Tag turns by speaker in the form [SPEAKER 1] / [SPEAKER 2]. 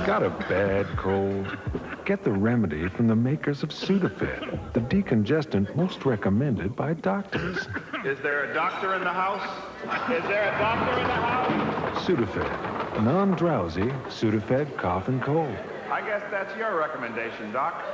[SPEAKER 1] Got a bad cold? Get the remedy from the makers of Sudafed, the decongestant most recommended by doctors.
[SPEAKER 2] Is there a doctor in the house? Is there a doctor in the house?
[SPEAKER 1] Sudafed, non-drowsy Sudafed cough and cold.
[SPEAKER 2] I guess that's your recommendation, Doc.